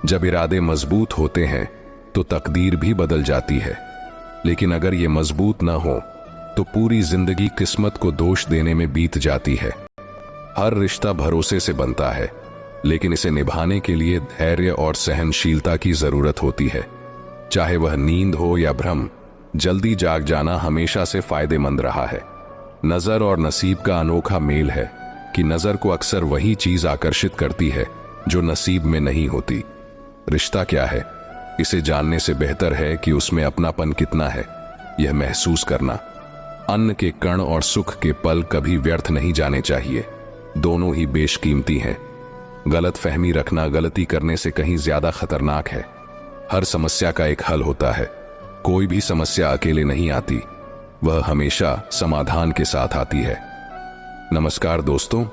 जब इरादे मजबूत होते हैं तो तकदीर भी बदल जाती है, लेकिन अगर ये मजबूत ना हो तो पूरी जिंदगी किस्मत को दोष देने में बीत जाती है। हर रिश्ता भरोसे से बनता है, लेकिन इसे निभाने के लिए धैर्य और सहनशीलता की जरूरत होती है। चाहे वह नींद हो या भ्रम, जल्दी जाग जाना हमेशा से फायदेमंद रहा है। नजर और नसीब का अनोखा मेल है कि नजर को अक्सर वही चीज आकर्षित करती है जो नसीब में नहीं होती। रिश्ता क्या है, इसे जानने से बेहतर है कि उसमें अपनापन कितना है, यह महसूस करना। अन्न के कण और सुख के पल कभी व्यर्थ नहीं जाने चाहिए, दोनों ही बेशकीमती हैं। गलत फहमी रखना गलती करने से कहीं ज्यादा खतरनाक है। हर समस्या का एक हल होता है, कोई भी समस्या अकेले नहीं आती, वह हमेशा समाधान के साथ आती है। नमस्कार दोस्तों,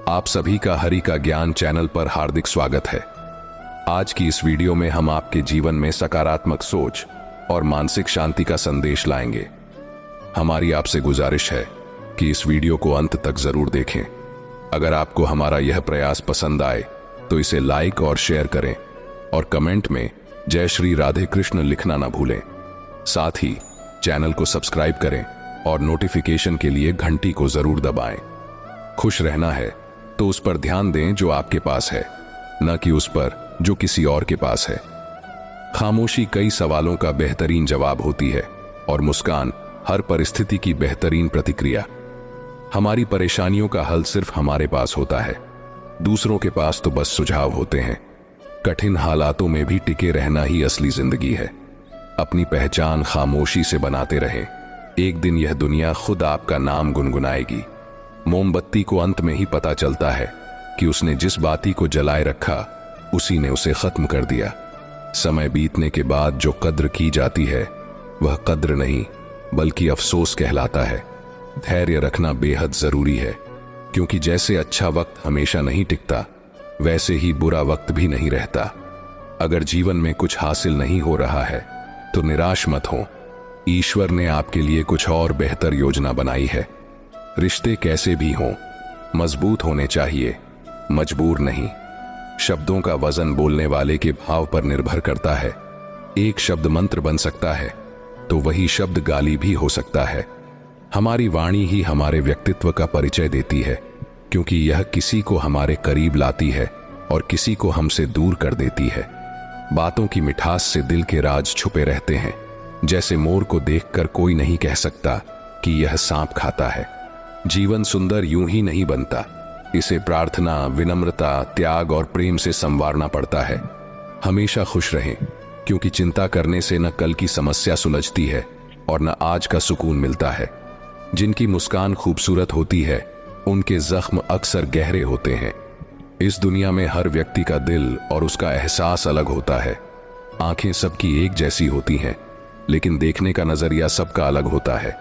आप सभी का हरि का ज्ञान चैनल पर हार्दिक स्वागत है। आज की इस वीडियो में हम आपके जीवन में सकारात्मक सोच और मानसिक शांति का संदेश लाएंगे। हमारी आपसे गुजारिश है कि इस वीडियो को अंत तक जरूर देखें। अगर आपको हमारा यह प्रयास पसंद आए तो इसे लाइक और शेयर करें और कमेंट में जय श्री राधे कृष्ण लिखना ना भूलें। साथ ही चैनल को सब्सक्राइब करें और नोटिफिकेशन के लिए घंटी को जरूर दबाएं। खुश रहना है तो उस पर ध्यान दें जो आपके पास है, न कि उस पर जो किसी और के पास है। खामोशी कई सवालों का बेहतरीन जवाब होती है और मुस्कान हर परिस्थिति की बेहतरीन प्रतिक्रिया। हमारी परेशानियों का हल सिर्फ हमारे पास होता है, दूसरों के पास तो बस सुझाव होते हैं। कठिन हालातों में भी टिके रहना ही असली जिंदगी है। अपनी पहचान खामोशी से बनाते रहें, एक दिन यह दुनिया खुद आपका नाम गुनगुनाएगी। मोमबत्ती को अंत में ही पता चलता है कि उसने जिस बाती को जलाए रखा उसी ने उसे खत्म कर दिया। समय बीतने के बाद जो कद्र की जाती है वह कद्र नहीं बल्कि अफसोस कहलाता है। धैर्य रखना बेहद जरूरी है, क्योंकि जैसे अच्छा वक्त हमेशा नहीं टिकता, वैसे ही बुरा वक्त भी नहीं रहता। अगर जीवन में कुछ हासिल नहीं हो रहा है तो निराश मत हो, ईश्वर ने आपके लिए कुछ और बेहतर योजना बनाई है। रिश्ते कैसे भी हों, मजबूत होने चाहिए, मजबूर नहीं। शब्दों का वजन बोलने वाले के भाव पर निर्भर करता है। एक शब्द मंत्र बन सकता है तो वही शब्द गाली भी हो सकता है। हमारी वाणी ही हमारे व्यक्तित्व का परिचय देती है, क्योंकि यह किसी को हमारे करीब लाती है और किसी को हमसे दूर कर देती है। बातों की मिठास से दिल के राज छुपे रहते हैं। जैसे मोर को देखकर कोई नहीं कह सकता कि यह सांप खाता है। जीवन सुंदर यूं ही नहीं बनता, इसे प्रार्थना, विनम्रता, त्याग और प्रेम से संवारना पड़ता है। हमेशा खुश रहें, क्योंकि चिंता करने से न कल की समस्या सुलझती है और न आज का सुकून मिलता है। जिनकी मुस्कान खूबसूरत होती है उनके जख्म अक्सर गहरे होते हैं। इस दुनिया में हर व्यक्ति का दिल और उसका एहसास अलग होता है। आंखें सबकी एक जैसी होती हैं, लेकिन देखने का नजरिया सबका अलग होता है।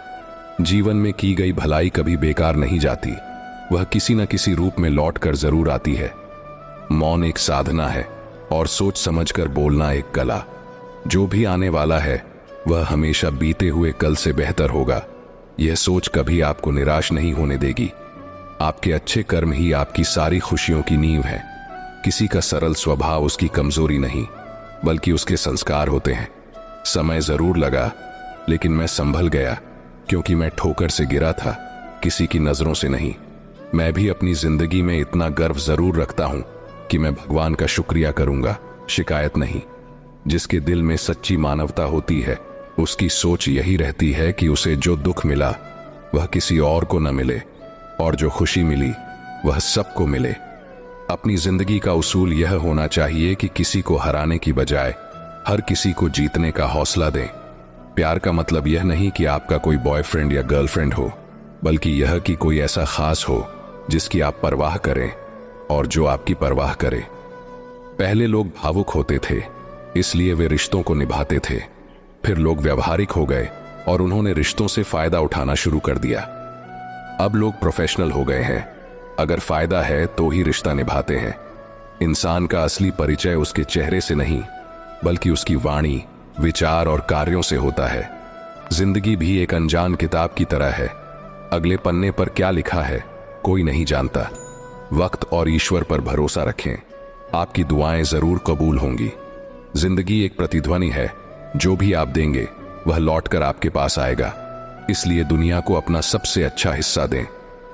जीवन में की गई भलाई कभी बेकार नहीं जाती, वह किसी न किसी रूप में लौट कर जरूर आती है। मौन एक साधना है और सोच समझकर बोलना एक कला। जो भी आने वाला है वह हमेशा बीते हुए कल से बेहतर होगा। यह सोच कभी आपको निराश नहीं होने देगी। आपके अच्छे कर्म ही आपकी सारी खुशियों की नींव है। किसी का सरल स्वभाव उसकी कमजोरी नहीं बल्कि उसके संस्कार होते हैं। समय जरूर लगा, लेकिन मैं संभल गया, क्योंकि मैं ठोकर से गिरा था, किसी की नजरों से नहीं। मैं भी अपनी जिंदगी में इतना गर्व जरूर रखता हूं कि मैं भगवान का शुक्रिया करूंगा, शिकायत नहीं। जिसके दिल में सच्ची मानवता होती है उसकी सोच यही रहती है कि उसे जो दुख मिला वह किसी और को न मिले, और जो खुशी मिली वह सबको मिले। अपनी जिंदगी का उसूल यह होना चाहिए कि किसी को हराने की बजाय हर किसी को जीतने का हौसला दें। प्यार का मतलब यह नहीं कि आपका कोई बॉयफ्रेंड या गर्लफ्रेंड हो, बल्कि यह कि कोई ऐसा खास हो जिसकी आप परवाह करें और जो आपकी परवाह करे। पहले लोग भावुक होते थे, इसलिए वे रिश्तों को निभाते थे। फिर लोग व्यवहारिक हो गए और उन्होंने रिश्तों से फायदा उठाना शुरू कर दिया। अब लोग प्रोफेशनल हो गए हैं, अगर फायदा है तो ही रिश्ता निभाते हैं। इंसान का असली परिचय उसके चेहरे से नहीं बल्कि उसकी वाणी, विचार और कार्यों से होता है। जिंदगी भी एक अनजान किताब की तरह है, अगले पन्ने पर क्या लिखा है कोई नहीं जानता। वक्त और ईश्वर पर भरोसा रखें, आपकी दुआएं जरूर कबूल होंगी। जिंदगी एक प्रतिध्वनि है, जो भी आप देंगे वह लौटकर आपके पास आएगा। इसलिए दुनिया को अपना सबसे अच्छा हिस्सा दें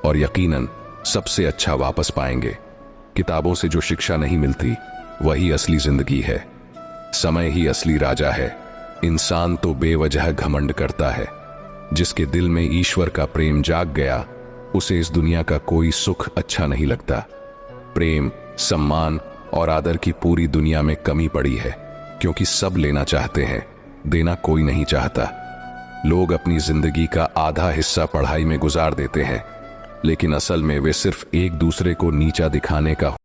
और यकीनन सबसे अच्छा वापस पाएंगे। किताबों से जो शिक्षा नहीं मिलती वही असली जिंदगी है। समय ही असली राजा है। इंसान तो बेवजह घमंड करता है। जिसके दिल में ईश्वर का प्रेम जाग गया, उसे इस दुनिया का कोई सुख अच्छा नहीं लगता। प्रेम, सम्मान और आदर की पूरी दुनिया में कमी पड़ी है, क्योंकि सब लेना चाहते हैं, देना कोई नहीं चाहता। लोग अपनी जिंदगी का आधा हिस्सा पढ़ाई में गुजार देते हैं, लेकिन असल में वे सिर्फ एक दूसरे को नीचा दिखाने का